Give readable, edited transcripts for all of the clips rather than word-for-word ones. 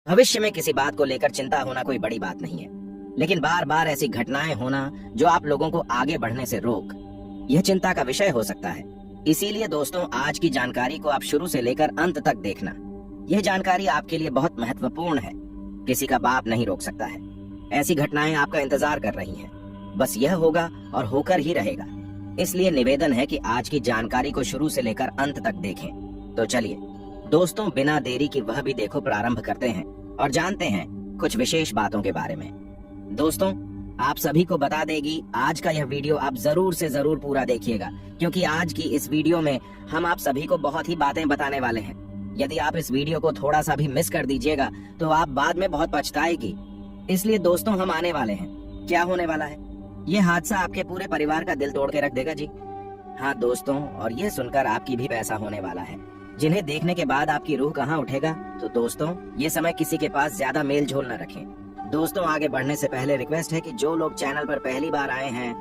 भविष्य में किसी बात को लेकर चिंता होना कोई बड़ी बात नहीं है, लेकिन बार बार ऐसी घटनाएं होना जो आप लोगों को आगे बढ़ने से रोक, यह चिंता का विषय हो सकता है। इसीलिए दोस्तों, आज की जानकारी को आप शुरू से लेकर अंत तक देखना। यह जानकारी आपके लिए बहुत महत्वपूर्ण है। किसी का बाप नहीं रोक सकता है। ऐसी घटनाएं आपका इंतजार कर रही हैं। बस यह होगा और होकर ही रहेगा। इसलिए निवेदन है कि आज की जानकारी को शुरू से लेकर अंत तक देखें। तो चलिए दोस्तों, बिना देरी की वह भी देखो प्रारंभ करते हैं और जानते हैं कुछ विशेष बातों के बारे में। दोस्तों, आप सभी को बता देगी आज का यह वीडियो आप जरूर से जरूर पूरा देखिएगा, क्योंकि आज की इस वीडियो में हम आप सभी को बहुत ही बातें बताने वाले हैं। यदि आप इस वीडियो को थोड़ा सा भी मिस कर दीजिएगा तो आप बाद में बहुत पछताएगी। इसलिए दोस्तों, हम आने वाले हैं। क्या होने वाला है? ये हादसा आपके पूरे परिवार का दिल तोड़ के रख देगा जी। हाँ दोस्तों, और ये सुनकर आपकी भी पैसा होने वाला है, जिन्हें देखने के बाद आपकी रूह कहाँ उठेगा। तो दोस्तों, ये समय किसी के पास ज्यादा मेल झोल न रखें। दोस्तों, आगे बढ़ने से पहले रिक्वेस्ट है कि जो लोग चैनल पर पहली बार आए हैं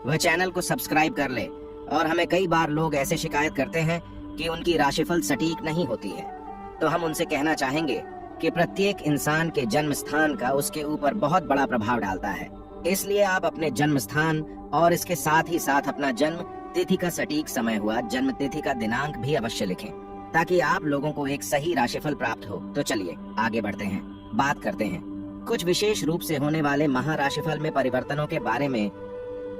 वह चैनल को सब्सक्राइब कर ले। और हमें कई बार लोग ऐसे शिकायत करते हैं कि उनकी राशिफल सटीक नहीं होती है, तो हम उनसे कहना चाहेंगे कि प्रत्येक इंसान के जन्म स्थान का उसके ऊपर बहुत बड़ा प्रभाव डालता है। इसलिए आप अपने जन्म स्थान और इसके साथ ही साथ अपना जन्म तिथि का सटीक समय हुआ जन्म तिथि का दिनांक भी अवश्य लिखें, ताकि आप लोगों को एक सही राशिफल प्राप्त हो। तो चलिए आगे बढ़ते हैं, बात करते हैं कुछ विशेष रूप से होने वाले महाराशिफल में परिवर्तनों के बारे में।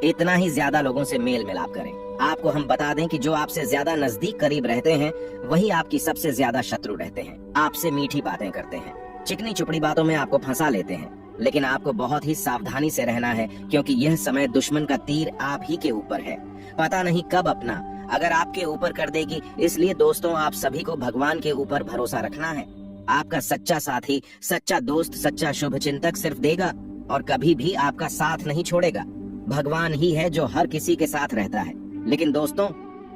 इतना ही ज्यादा लोगों से मेल मिलाप करें। आपको हम बता दें कि जो आपसे ज्यादा नजदीक करीब रहते हैं वही आपकी सबसे ज्यादा शत्रु रहते हैं। आपसे मीठी बातें करते हैं, चिकनी चुपड़ी बातों में आपको फंसा लेते हैं, लेकिन आपको बहुत ही सावधानी से रहना है, क्योंकि यह समय दुश्मन का तीर आप ही के ऊपर है। पता नहीं कब अपना अगर आपके ऊपर कर देगी। इसलिए दोस्तों, आप सभी को भगवान के ऊपर भरोसा रखना है। आपका सच्चा साथी, सच्चा दोस्त, सच्चा शुभ चिंतक सिर्फ देगा और कभी भी आपका साथ नहीं छोड़ेगा। भगवान ही है जो हर किसी के साथ रहता है। लेकिन दोस्तों,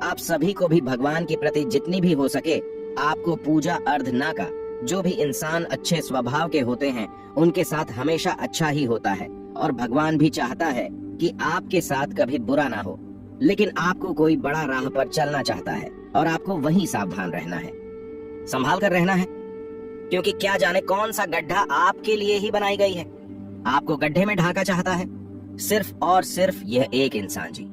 आप सभी को भी भगवान के प्रति जितनी भी हो सके आपको पूजा अर्धना का। जो भी इंसान अच्छे स्वभाव के होते हैं उनके साथ हमेशा अच्छा ही होता है, और भगवान भी चाहता है कि आपके साथ कभी बुरा ना हो। लेकिन आपको कोई बड़ा राह पर चलना चाहता है और आपको वहीं सावधान रहना है, संभाल कर रहना है, क्योंकि क्या जाने कौन सा गड्ढा आपके लिए ही बनाई गई है। आपको गड्ढे में ढाका चाहता है सिर्फ और सिर्फ यह एक इंसान जी।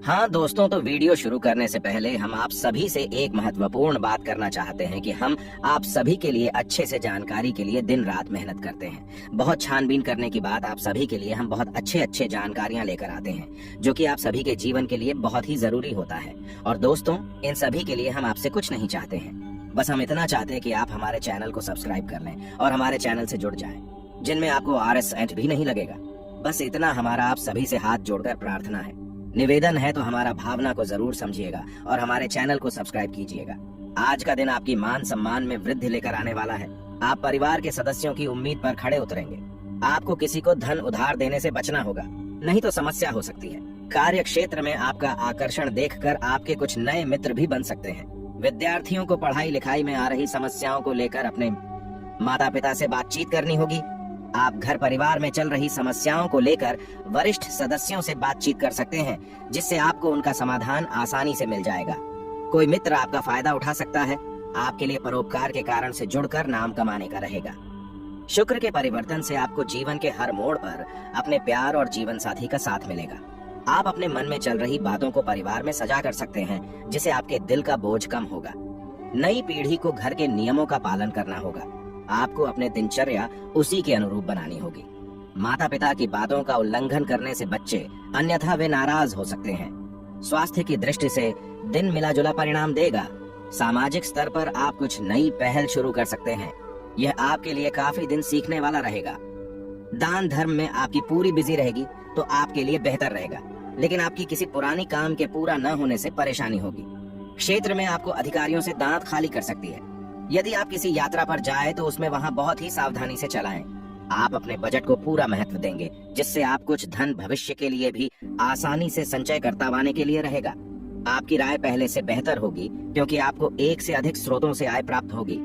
हाँ दोस्तों, तो वीडियो शुरू करने से पहले हम आप सभी से एक महत्वपूर्ण बात करना चाहते हैं कि हम आप सभी के लिए अच्छे से जानकारी के लिए दिन रात मेहनत करते हैं। बहुत छानबीन करने के बाद आप सभी के लिए हम बहुत अच्छे जानकारियां लेकर आते हैं, जो कि आप सभी के जीवन के लिए बहुत ही जरूरी होता है। और दोस्तों, इन सभी के लिए हम आपसे कुछ नहीं चाहते हैं, बस हम इतना चाहते हैं कि आप हमारे चैनल को सब्सक्राइब कर लें और हमारे चैनल से जुड़ जाएं, जिनमें आपको RS एंट भी नहीं लगेगा। बस इतना हमारा आप सभी से हाथ जोड़कर प्रार्थना है, निवेदन है। तो हमारा भावना को जरूर समझिएगा और हमारे चैनल को सब्सक्राइब कीजिएगा। आज का दिन आपकी मान सम्मान में वृद्धि लेकर आने वाला है। आप परिवार के सदस्यों की उम्मीद पर खड़े उतरेंगे। आपको किसी को धन उधार देने से बचना होगा, नहीं तो समस्या हो सकती है। कार्य क्षेत्र में आपका आकर्षण देखकर आपके कुछ नए मित्र भी बन सकते हैं। विद्यार्थियों को पढ़ाई लिखाई में आ रही समस्याओं को लेकर अपने माता पिता से बातचीत करनी होगी। आप घर परिवार में चल रही समस्याओं को लेकर वरिष्ठ सदस्यों से बातचीत कर सकते हैं, जिससे आपको उनका समाधान आसानी से मिल जाएगा। कोई मित्र आपका फायदा उठा सकता है। आपके लिए परोपकार के कारण से जुड़कर नाम कमाने का रहेगा। शुक्र के परिवर्तन से आपको जीवन के हर मोड़ पर अपने प्यार और जीवन साथी का साथ मिलेगा। आप अपने मन में चल रही बातों को परिवार में सजा कर सकते हैं, जिससे आपके दिल का बोझ कम होगा। नई पीढ़ी को घर के नियमों का पालन करना होगा। आपको अपने दिनचर्या उसी के अनुरूप बनानी होगी। माता पिता की बातों का उल्लंघन करने से बच्चे, अन्यथा वे नाराज हो सकते हैं। स्वास्थ्य की दृष्टि से दिन मिला जुला परिणाम देगा। सामाजिक स्तर पर आप कुछ नई पहल शुरू कर सकते हैं। यह आपके लिए काफी दिन सीखने वाला रहेगा। दान धर्म में आपकी पूरी बिजी रहेगी तो आपके लिए बेहतर रहेगा, लेकिन आपकी किसी पुरानी काम के पूरा न होने से परेशानी होगी। क्षेत्र में आपको अधिकारियों से दांत खाली कर सकती है। यदि आप किसी यात्रा पर जाए तो उसमें वहां बहुत ही सावधानी से चलाएं। आप अपने बजट को पूरा महत्व देंगे, जिससे आप कुछ धन भविष्य के लिए भी आसानी से संचय करता पाने के लिए रहेगा। आपकी राय पहले से बेहतर होगी, क्योंकि आपको एक से अधिक स्रोतों से आय प्राप्त होगी।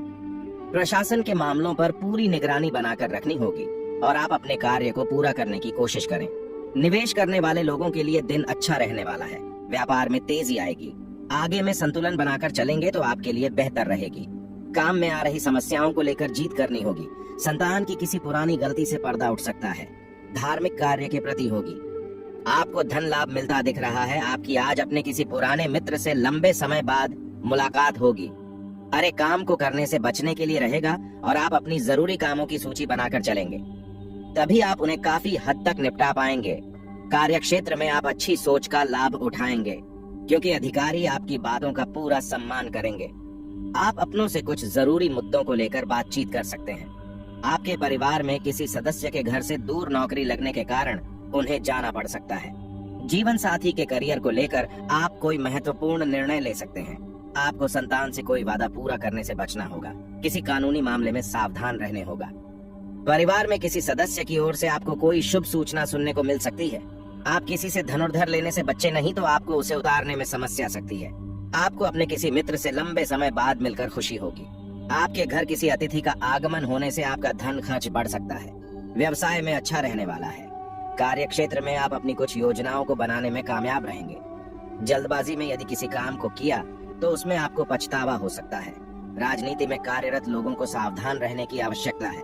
प्रशासन के मामलों पर पूरी निगरानी बनाकर रखनी होगी और आप अपने कार्य को पूरा करने की कोशिश करें। निवेश करने वाले लोगों के लिए दिन अच्छा रहने वाला है। व्यापार में तेजी आएगी। आगे में संतुलन बनाकर चलेंगे तो आपके लिए बेहतर रहेगी। काम में आ रही समस्याओं को लेकर जीत करनी होगी। संतान की किसी पुरानी गलती से पर्दा उठ सकता है। धार्मिक कार्य के प्रति होगी। आपको धन लाभ मिलता दिख रहा है। आपकी आज अपने किसी पुराने मित्र से लंबे समय बाद मुलाकात होगी। अरे काम को करने से बचने के लिए रहेगा और आप अपनी जरूरी कामों की सूची बनाकर चलेंगे, तभी आप उन्हें काफी हद तक निपटा पाएंगे। कार्य क्षेत्र में आप अच्छी सोच का लाभ उठाएंगे, क्योंकि अधिकारी आपकी बातों का पूरा सम्मान करेंगे। आप अपनों से कुछ जरूरी मुद्दों को लेकर बातचीत कर सकते हैं। आपके परिवार में किसी सदस्य के घर से दूर नौकरी लगने के कारण उन्हें जाना पड़ सकता है। जीवन साथी के करियर को लेकर आप कोई महत्वपूर्ण निर्णय ले सकते हैं। आपको संतान से कोई वादा पूरा करने से बचना होगा। किसी कानूनी मामले में सावधान रहने होगा। परिवार में किसी सदस्य की ओर से आपको कोई शुभ सूचना सुनने को मिल सकती है। आप किसी से धनुर्धर लेने से बच्चे नहीं तो आपको उसे उतारने में समस्या आ सकती है। आपको अपने किसी मित्र से लंबे समय बाद मिलकर खुशी होगी। आपके घर किसी अतिथि का आगमन होने से आपका धन खर्च बढ़ सकता है। व्यवसाय में अच्छा रहने वाला है। कार्य क्षेत्र में आप अपनी कुछ योजनाओं को बनाने में कामयाब रहेंगे। जल्दबाजी में यदि किसी काम को किया तो उसमें आपको पछतावा हो सकता है। राजनीति में कार्यरत लोगों को सावधान रहने की आवश्यकता है,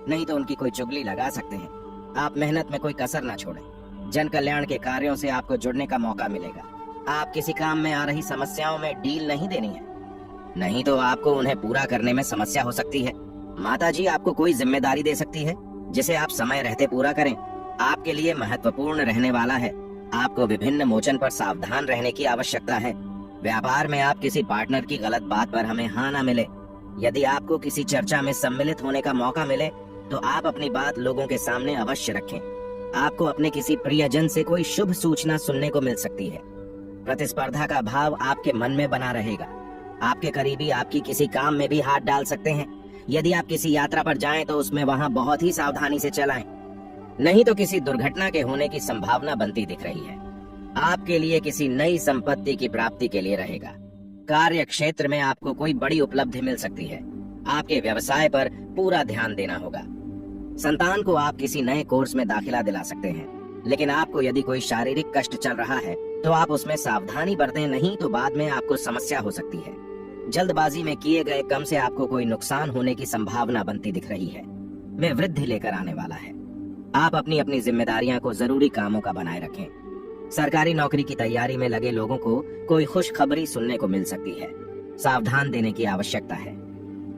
नहीं तो उनकी कोई चुगली लगा सकते हैं। आप मेहनत में कोई कसर न छोड़ें। जन कल्याण के कार्यों से आपको जुड़ने का मौका मिलेगा। आप किसी काम में आ रही समस्याओं में डील नहीं देनी है, नहीं तो आपको उन्हें पूरा करने में समस्या हो सकती है। माताजी आपको कोई जिम्मेदारी दे सकती है जिसे आप समय रहते पूरा करें। आपके लिए महत्वपूर्ण रहने वाला है। आपको विभिन्न मोचन पर सावधान रहने की आवश्यकता है। व्यापार में आप किसी पार्टनर की गलत बात पर हमें हाँ ना मिले। यदि आपको किसी चर्चा में सम्मिलित होने का मौका मिले तो आप अपनी बात लोगों के सामने अवश्य रखें। आपको अपने किसी प्रियजन से कोई शुभ सूचना सुनने को मिल सकती है। प्रतिस्पर्धा का भाव आपके मन में बना रहेगा। आपके करीबी आपकी किसी काम में भी हाथ डाल सकते हैं। यदि आप किसी यात्रा पर जाएं तो उसमें वहां बहुत ही सावधानी से चलाएं, नहीं तो किसी दुर्घटना के होने की संभावना बनती दिख रही है। आपके लिए किसी नई संपत्ति की प्राप्ति के लिए रहेगा। कार्य क्षेत्र में आपको कोई बड़ी उपलब्धि मिल सकती है। आपके व्यवसाय पर पूरा ध्यान देना होगा। संतान को आप किसी नए कोर्स में दाखिला दिला सकते हैं, लेकिन आपको यदि कोई शारीरिक कष्ट चल रहा है तो आप उसमें सावधानी बरतें, नहीं तो बाद में आपको समस्या हो सकती है। जल्दबाजी में किए गए काम से आपको कोई नुकसान होने की संभावना बनती दिख रही है। में वृद्धि लेकर आने वाला है। आप अपनी अपनी जिम्मेदारियां को जरूरी कामों का बनाए रखें। सरकारी नौकरी की तैयारी में लगे लोगों को कोई खुशखबरी सुनने को मिल सकती है। सावधान देने की आवश्यकता है।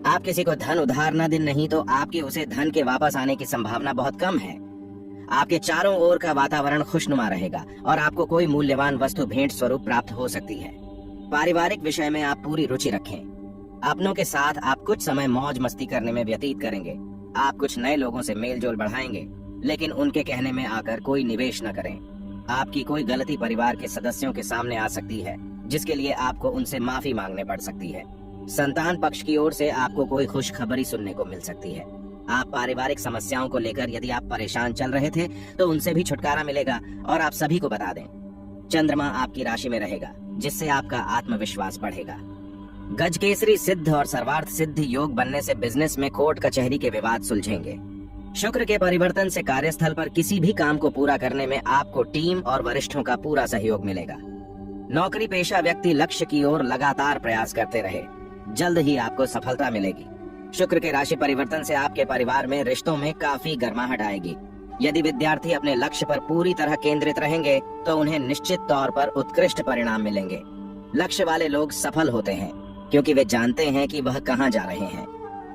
आप किसी को धन उधार न दें, नहीं तो आपके उसे धन के वापस आने की संभावना बहुत कम है। आपके चारों ओर का वातावरण खुशनुमा रहेगा और आपको कोई मूल्यवान वस्तु भेंट स्वरूप प्राप्त हो सकती है। पारिवारिक विषय में आप पूरी रुचि रखें। अपनों के साथ आप कुछ समय मौज मस्ती करने में व्यतीत करेंगे। आप कुछ नए लोगों से मेल जोल बढ़ाएंगे, लेकिन उनके कहने में आकर कोई निवेश न करें। आपकी कोई गलती परिवार के सदस्यों के सामने आ सकती है, जिसके लिए आपको उनसे माफी मांगने पड़ सकती है। संतान पक्ष की ओर से आपको कोई खुशखबरी सुनने को मिल सकती है। आप पारिवारिक समस्याओं को लेकर यदि आप परेशान चल रहे थे तो उनसे भी छुटकारा मिलेगा और आप सभी को बता दें। चंद्रमा आपकी राशि में रहेगा, जिससे आपका आत्मविश्वास बढ़ेगा। गजकेसरी सिद्ध और सर्वार्थ सिद्ध योग बनने से बिजनेस में कोर्ट कचहरी के विवाद सुलझेंगे। शुक्र के परिवर्तन से कार्यस्थल पर किसी भी काम को पूरा करने में आपको टीम और वरिष्ठों का पूरा सहयोग मिलेगा। नौकरी पेशा व्यक्ति लक्ष्य की ओर लगातार प्रयास करते रहे, जल्द ही आपको सफलता मिलेगी। शुक्र के राशि परिवर्तन से आपके परिवार में रिश्तों में काफी गर्माहट आएगी। यदि विद्यार्थी अपने लक्ष्य पर पूरी तरह केंद्रित रहेंगे तो उन्हें निश्चित तौर पर उत्कृष्ट परिणाम मिलेंगे। लक्ष्य वाले लोग सफल होते हैं क्योंकि वे जानते हैं कि वह कहां जा रहे हैं।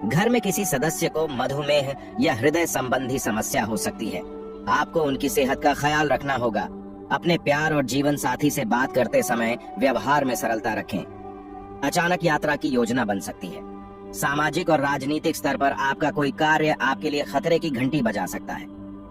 घर में किसी सदस्य को मधुमेह या हृदय संबंधी समस्या हो सकती है। आपको उनकी सेहत का ख्याल रखना होगा। अपने प्यार और जीवन साथी से बात करते समय व्यवहार में सरलता रखें। अचानक यात्रा की योजना बन सकती है। सामाजिक और राजनीतिक स्तर पर आपका कोई कार्य आपके लिए खतरे की घंटी बजा सकता है।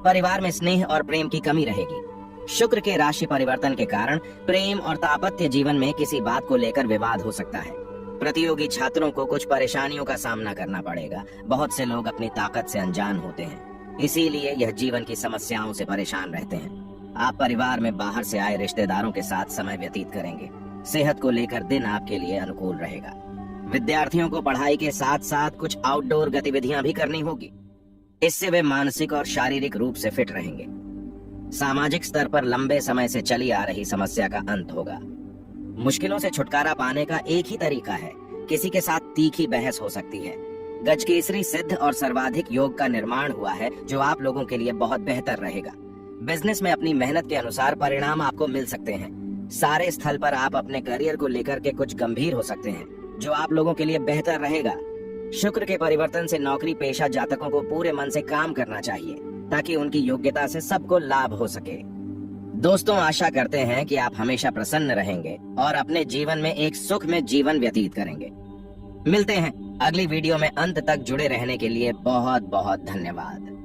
परिवार में स्नेह और प्रेम की कमी रहेगी। शुक्र के राशि परिवर्तन के कारण प्रेम और दाम्पत्य जीवन में किसी बात को लेकर विवाद हो सकता है। प्रतियोगी छात्रों को कुछ परेशानियों का सामना करना पड़ेगा। बहुत से लोग अपनी ताकत से अनजान होते हैं, इसीलिए यह जीवन की समस्याओं से परेशान रहते हैं। आप परिवार में बाहर से आए रिश्तेदारों के साथ समय व्यतीत करेंगे। सेहत को लेकर दिन आपके लिए अनुकूल रहेगा। विद्यार्थियों को पढ़ाई के साथ साथ कुछ आउटडोर गतिविधियां भी करनी होगी। इससे वे मानसिक और शारीरिक रूप से फिट रहेंगे। सामाजिक स्तर पर लंबे समय से चली आ रही समस्या का अंत होगा। मुश्किलों से छुटकारा पाने का एक ही तरीका है किसी के साथ तीखी बहस हो सकती है। गजकेसरी सिद्ध और सर्वाधिक योग का निर्माण हुआ है, जो आप लोगों के लिए बहुत बेहतर रहेगा। बिजनेस में अपनी मेहनत के अनुसार परिणाम आपको मिल सकते हैं। सारे स्थल पर आप अपने करियर को लेकर के कुछ गंभीर हो सकते हैं, जो आप लोगों के लिए बेहतर रहेगा। शुक्र के परिवर्तन से नौकरी पेशा जातकों को पूरे मन से काम करना चाहिए, ताकि उनकी योग्यता से सबको लाभ हो सके। दोस्तों, आशा करते हैं कि आप हमेशा प्रसन्न रहेंगे और अपने जीवन में एक सुख में जीवन व्यतीत करेंगे। मिलते हैं अगली वीडियो में। अंत तक जुड़े रहने के लिए बहुत बहुत धन्यवाद।